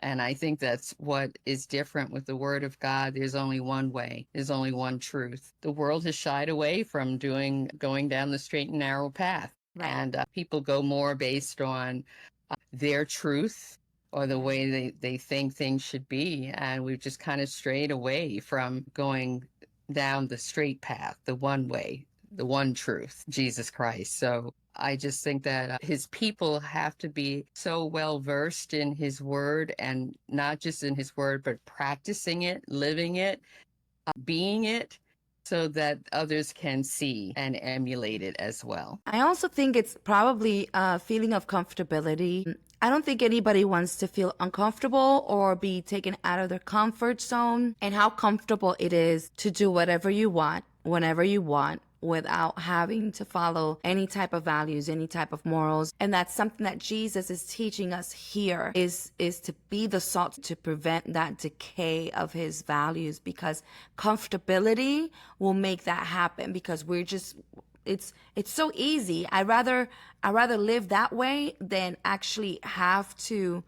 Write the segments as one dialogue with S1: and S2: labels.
S1: And I think that's what is different with the Word of God. There's only one way, there's only one truth. The world has shied away from going down the straight and narrow path.
S2: Right.
S1: And people go more based on their truth or the way they think things should be. And we've just kind of strayed away from going down the straight path, the one way, the one truth, Jesus Christ. So I just think that his people have to be so well versed in his word, and not just in his word, but practicing it, living it, being it, so that others can see and emulate it as well.
S2: I also think it's probably a feeling of comfortability. I don't think anybody wants to feel uncomfortable or be taken out of their comfort zone, and how comfortable it is to do whatever you want, whenever you want, without having to follow any type of values, any type of morals. And that's something that Jesus is teaching us here, is to be the salt to prevent that decay of his values, because comfortability will make that happen, because we're just it's so easy. I rather live that way than actually have to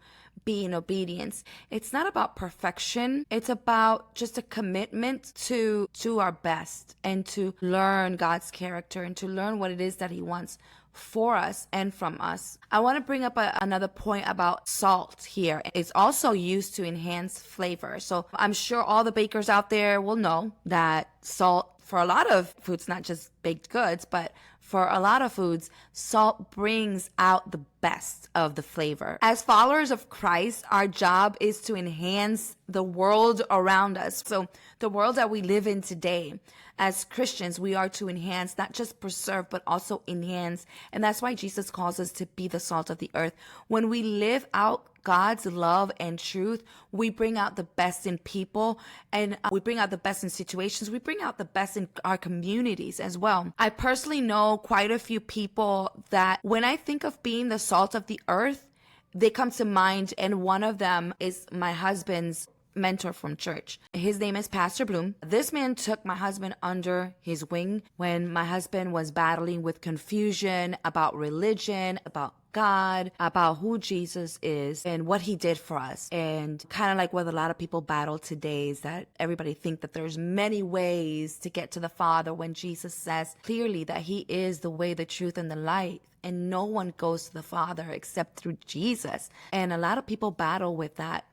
S2: be in obedience. It's not about perfection. It's about just a commitment to our best, and to learn God's character, and to learn what it is that he wants for us and from us. I want to bring up another point about salt here. It's also used to enhance flavor. So I'm sure all the bakers out there will know that salt, for a lot of foods, not just baked goods, but for a lot of foods, salt brings out the best of the flavor. As followers of Christ, our job is to enhance the world around us. So the world that we live in today, as Christians, we are to enhance, not just preserve, but also enhance. And that's why Jesus calls us to be the salt of the earth. When we live out God's love and truth, we bring out the best in people, and we bring out the best in situations. We bring out the best in our communities as well. I personally know quite a few people that when I think of being the salt of the earth, they come to mind, and one of them is my husband's mentor from church. His name is Pastor Bloom. This man took my husband under his wing when my husband was battling with confusion about religion, about God, about who Jesus is and what he did for us. And kind of like what a lot of people battle today is that everybody think that there's many ways to get to the Father, when Jesus says clearly that he is the way, the truth, and the light. And no one goes to the Father except through Jesus. And a lot of people battle with that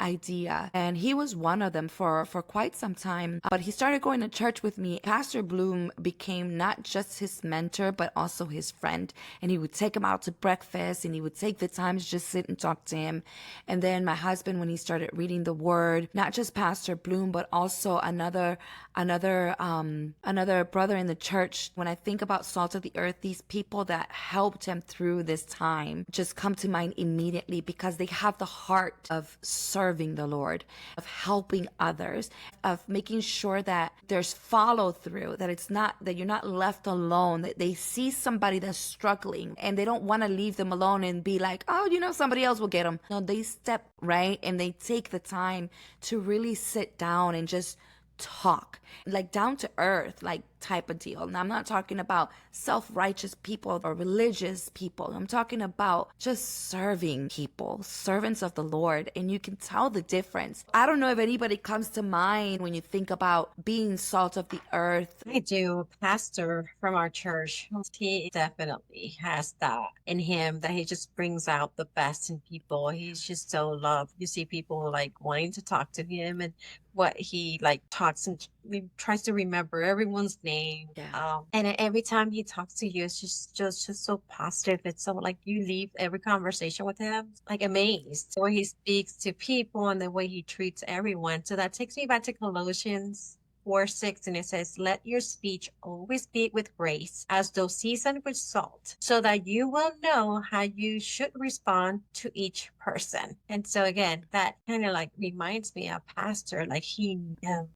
S2: idea. And he was one of them for quite some time. But he started going to church with me. Pastor Bloom became not just his mentor, but also his friend. And he would take him out to breakfast, and he would take the time to just sit and talk to him. And then my husband, when he started reading the word, not just Pastor Bloom, but also another brother in the church. When I think about Salt of the Earth, these people that helped him through this time just come to mind immediately, because they have the heart of serving the Lord, of helping others, of making sure that there's follow through, that you're not left alone, that they see somebody that's struggling and they don't want to leave them alone and be like, oh, somebody else will get them. No, they step right, and they take the time to really sit down and just talk, like down to earth, like type of deal. Now, I'm not talking about self-righteous people or religious people. I'm talking about just serving people, servants of the Lord, and you can tell the difference. I don't know if anybody comes to mind when you think about being salt of the earth.
S3: I do. Pastor from our church, he definitely has that in him, that he just brings out the best in people. He's just so loved. You see people like wanting to talk to him, and what he like talks and he tries to remember everyone's name.
S2: Yeah.
S3: And every time he talks to you, it's just so positive. It's so like you leave every conversation with him like amazed, the way he speaks to people and the way he treats everyone. So that takes me back to Colossians 4:6, and it says, let your speech always be with grace, as though seasoned with salt, so that you will know how you should respond to each person. And so again, that kind of like reminds me of Pastor, like and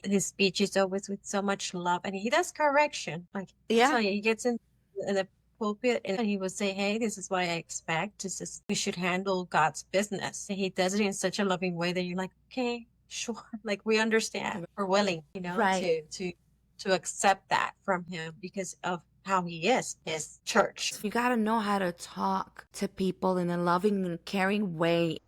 S3: his speech is always with so much love, and he does correction. Like,
S2: Yeah.
S3: so he gets in the pulpit and he would say, hey, this is what I expect. This is, we should handle God's business. And he does it in such a loving way that you're like, okay, sure, like we understand, we're willing,
S2: Right.
S3: to accept that from him because of how he is, his church.
S2: You got to know how to talk to people in a loving and caring way.